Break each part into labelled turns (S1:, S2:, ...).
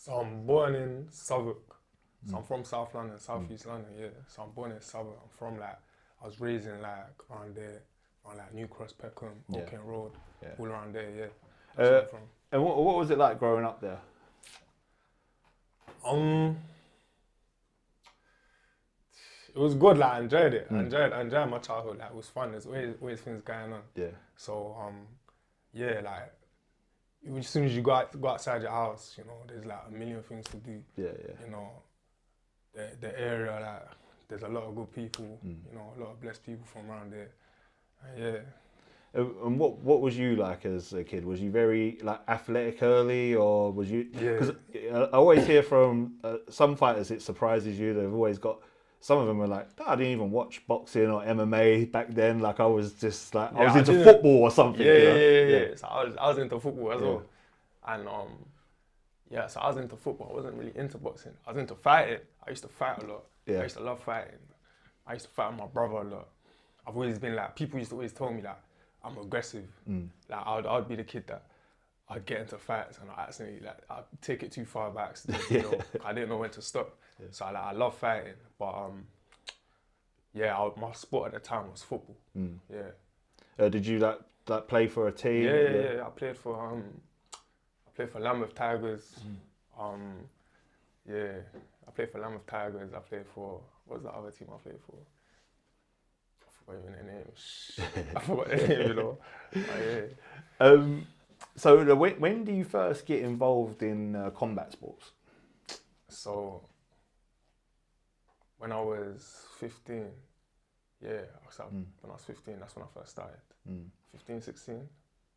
S1: So I'm born in Southwark. So I'm from South London, South East London, yeah. So I'm born in Southwark. I'm from like, I was raised in like around there, around like New Cross, Peckham,
S2: Yeah.
S1: Oaken Road,
S2: Yeah.
S1: all around there, yeah. That's where I'm from.
S2: And what was it like growing up there?
S1: Um, it was good. Like I enjoyed it. I enjoyed my childhood. Like it was fun. There's always things going on.
S2: Yeah.
S1: So yeah, like as soon as you go outside your house, you know, there's like a million things to do.
S2: Yeah, yeah.
S1: You know, the area, like there's a lot of good people. You know, a lot of blessed people from around there. Yeah.
S2: And what was you like as a kid? Was you very like athletic early, or was you? Because I always hear from some fighters, it surprises you. They've always got. Some of them are like, no, I didn't even watch boxing or MMA back then. Like I was just like I was into football or something.
S1: Yeah. So I was into football as well, and so I was into football. I wasn't really into boxing. I was into fighting. I used to fight a lot.
S2: Yeah.
S1: I used to love fighting. I used to fight with my brother a lot. I've always been like, people used to always tell me that I'm aggressive. Like I'd be the kid that I'd get into fights and I'd take it too far by accident. You know, I didn't know when to stop. Yeah. So I love fighting, but my sport at the time was football. Yeah.
S2: Did you like play for a team?
S1: Yeah. I played for Lambeth Tigers. I played for Lambeth Tigers. I played for, what was the other team I played for? I forgot even their name. I forgot their name, you know. Yeah.
S2: So when do you first get involved in combat sports?
S1: So when I was 15, when I was 15, that's when I first started. 15, 16.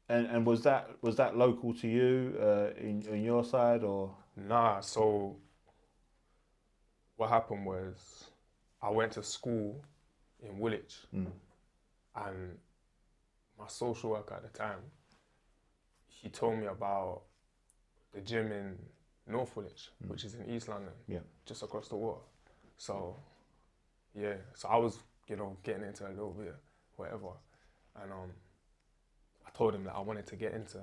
S2: And was that local to you in your side or?
S1: Nah, so what happened was I went to school in Woolwich and my social worker at the time, he told me about the gym in North Woolwich, which is in East London, just across the water. So so I was, getting into a little bit, whatever. And I told him that I wanted to get into,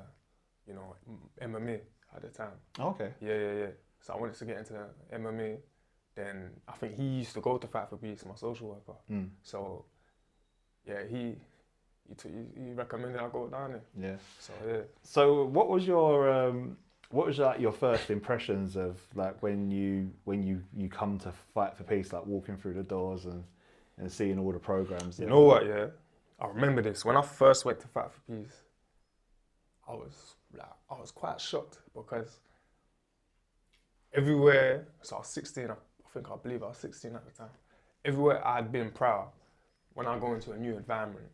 S1: MMA at the time.
S2: Okay.
S1: Yeah. So I wanted to get into MMA. Then I think he used to go to Fight for Peace, my social worker. So he recommended I go down there.
S2: Yeah.
S1: So yeah.
S2: So what was like your first impressions of like when you come to Fight for Peace, like walking through the doors and seeing all the programs?
S1: You know what? Yeah, I remember this when I first went to Fight for Peace. I was quite shocked because everywhere. So I was 16. I believe I was 16 at the time. Everywhere I'd been prior, when I go into a new environment,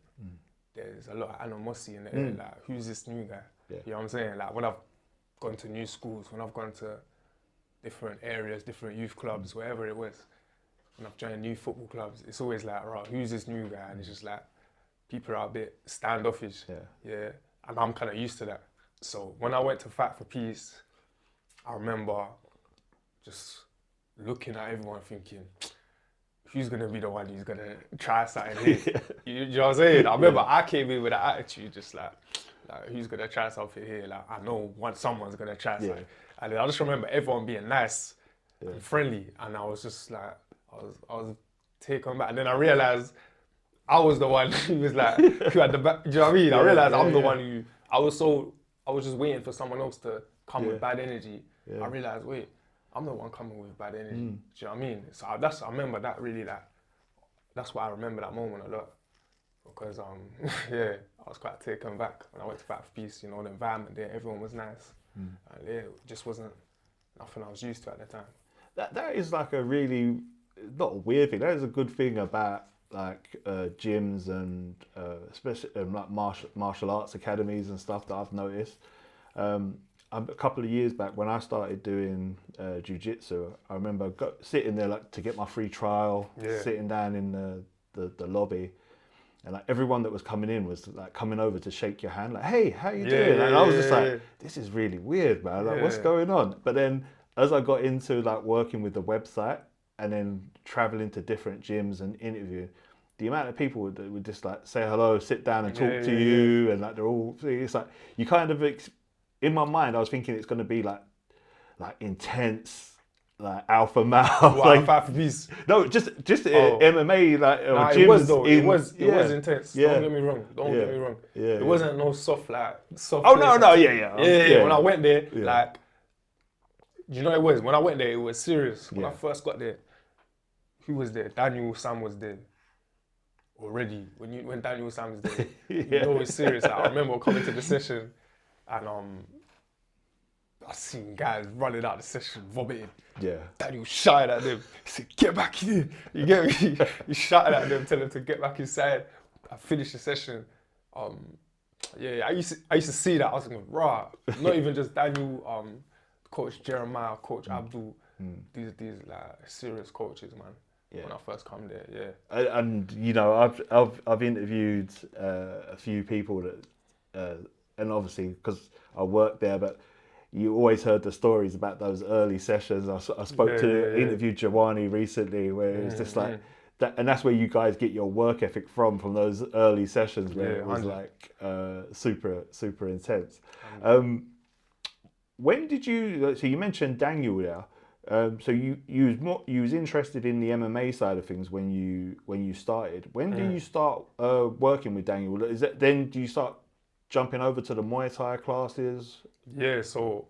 S1: there's a lot of animosity in the air. Like, who's this new guy?
S2: Yeah.
S1: You know what I'm saying? Like when I've gone to new schools, when I've gone to different areas, different youth clubs, wherever it was, when I've joined new football clubs, it's always like, right, who's this new guy? And it's just like, people are a bit standoffish. Yeah. And I'm kind of used to that. So when I went to Fight for Peace, I remember just looking at everyone thinking, who's going to be the one who's going to try something here? You know what I'm saying? I remember I came in with that attitude, just like who's going to try something here? Like, I know someone's going to try something. And then I just remember everyone being nice and friendly. And I was just like, I was taken back. And then I realized I was the one who was like, who had the back, do you know what I mean? I realized I'm the one who, I was just waiting for someone else to come with bad energy. I realized, wait, I'm the one coming with bad energy. Do you know what I mean? So I remember that really, that's why I remember that moment a lot. Because I was quite taken back when I went to Fight for Peace. You know, the environment there, everyone was nice. And it just wasn't nothing I was used to at the time.
S2: That is like a really, not a weird thing, that is a good thing about like gyms and especially like martial arts academies and stuff that I've noticed. A couple of years back when I started doing jiu-jitsu, I remember sitting there like to get my free trial, sitting down in the lobby, and like everyone that was coming in was like coming over to shake your hand, like, hey, how you doing? And I was just like, this is really weird, man. Like, what's going on? But then as I got into like working with the website and then traveling to different gyms and interviewing, the amount of people that would just like say hello, sit down and talk to you, and like they're all, it's like you kind of. In my mind, I was thinking it's going to be like like intense, like alpha male.
S1: What,
S2: like,
S1: Alpha Beast?
S2: no, just
S1: Oh.
S2: MMA, like or
S1: Nah,
S2: gyms.
S1: it was though.
S2: In,
S1: It was intense.
S2: Yeah.
S1: Don't get me wrong. Don't
S2: Yeah.
S1: get me wrong.
S2: Yeah,
S1: It
S2: yeah.
S1: wasn't no soft
S2: Oh
S1: place
S2: no,
S1: at all.
S2: yeah.
S1: When I went there,
S2: Yeah.
S1: like, you know, it was when I went there. It was serious. When I
S2: Yeah.
S1: first got there, who was there? Daniel Sam was there already. When Daniel Sam was there, you
S2: Yeah.
S1: know it's serious. Like, I remember coming to the session, and I seen guys running out the session vomiting.
S2: Yeah.
S1: Daniel shouted at them. He said, "Get back in." You get me? He shouted at them, telling them to get back inside. I finished the session. I used to see that. I was like, rah. Not even just Daniel, Coach Jeremiah, Coach Abdul. These like serious coaches, man.
S2: Yeah.
S1: When I first come there, yeah.
S2: And you know, I've interviewed a few people that, and obviously because I worked there, but you always heard the stories about those early sessions. I spoke to interviewed Jawany recently, where it was just like that, and that's where you guys get your work ethic from those early sessions where it was
S1: 100.
S2: like super intense. When did you? So you mentioned Daniel there. So you was interested in the MMA side of things when you started. When do you start working with Daniel? Is that then do you start jumping over to the Muay Thai classes?
S1: Yeah, so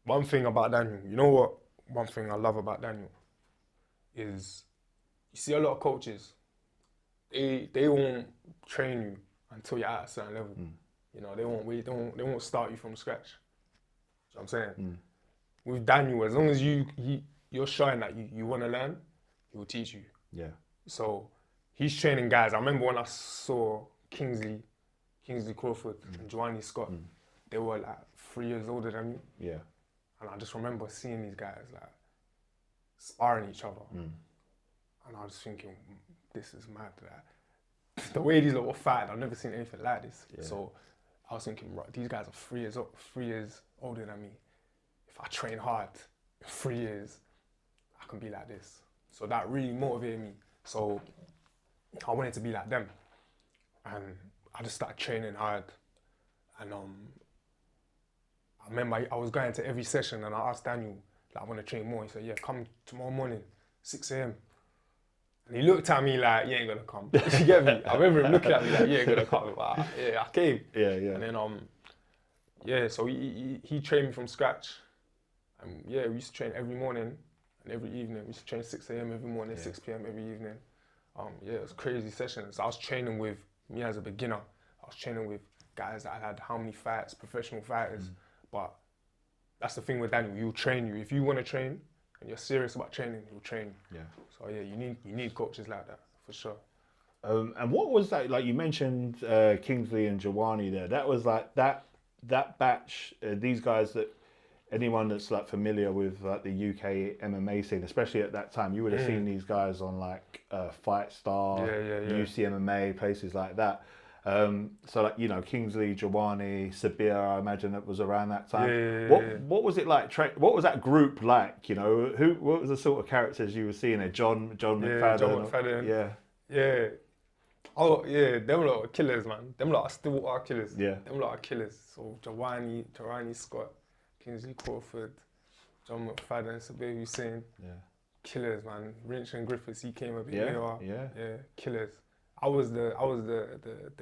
S1: one thing about Daniel, you know what? One thing I love about Daniel is you see a lot of coaches, they won't train you until you're at a certain level. You know, they won't start you from scratch. You know what I'm saying? With Daniel, as long as you're showing that you want to learn, he will teach you.
S2: Yeah.
S1: So he's training guys. I remember when I saw Kingsley Crawford and Jawany Scott, they were like 3 years older than me.
S2: Yeah.
S1: And I just remember seeing these guys like sparring each other. And I was thinking, this is mad. Like, the way these lot were fighting, I've never seen anything like this.
S2: Yeah.
S1: So I was thinking, right, these guys are 3 years older than me. If I train hard in 3 years, I can be like this. So that really motivated me. So I wanted to be like them. And I just started training hard. And I remember I was going to every session and I asked Daniel, like, I want to train more. He said, yeah, come tomorrow morning, 6 a.m. And he looked at me like, you ain't gonna come. You get me? I remember him looking at me like, you ain't gonna come. But yeah, I came.
S2: Yeah.
S1: And then, so he trained me from scratch. And yeah, we used to train every morning and every evening. We used to train 6 a.m. every morning, 6 p.m. every evening. It was crazy sessions. I was training with me as a beginner. I was training with guys that had how many fights, professional fighters. But that's the thing with Daniel. He'll train you. If you want to train and you're serious about training, he'll train you.
S2: Yeah.
S1: So yeah, you need coaches like that for sure.
S2: And what was that like? You mentioned Kingsley and Jawany there. That was like that batch. These guys that. Anyone that's like familiar with like the UK MMA scene, especially at that time, you would have seen these guys on like Fight Star, UCMMA, places like that. So like, you know, Kingsley, Jawany, Sabir, I imagine that was around that time. What was it like? What was that group like? You know, what was the sort of characters you were seeing there? John Mcfadyen.
S1: John Mcfadyen. Yeah. Oh yeah, them lot are killers, man. Them lot still are killers.
S2: Yeah.
S1: Them lot are killers. So Jawany Scott, Kingsley Crawford, John Mcfadyen, Sabir Hussein.
S2: Yeah.
S1: Killers, man. Rynch and Griffiths, he came a bit
S2: Yeah,
S1: later.
S2: yeah.
S1: Killers. I was the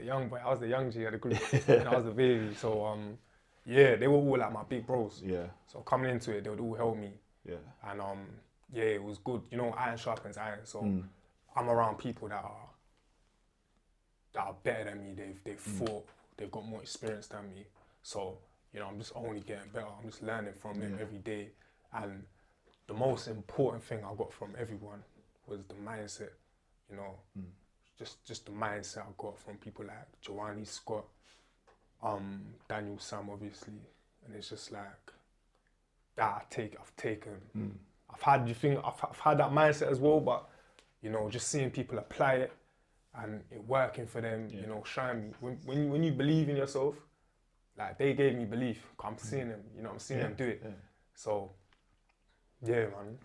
S1: young boy. I was the young G of the group, and I was the baby. So they were all like my big bros.
S2: Yeah.
S1: So coming into it, they would all help me.
S2: Yeah.
S1: And it was good. You know, iron sharpens iron. So I'm around people that are better than me. They've fought. They've got more experience than me. So you know, I'm just only getting better. I'm just learning from them every day. And the most important thing I got from everyone was the mindset. You know, just the mindset I got from people like Jawany Scott, Daniel Sam, obviously, and it's just like that I've taken. I've had that mindset as well, but you know, just seeing people apply it and it working for them, you know, showing me when you believe in yourself. Like, they gave me belief. I'm seeing them, you know, I'm seeing them do it. Yeah. So, yeah, man.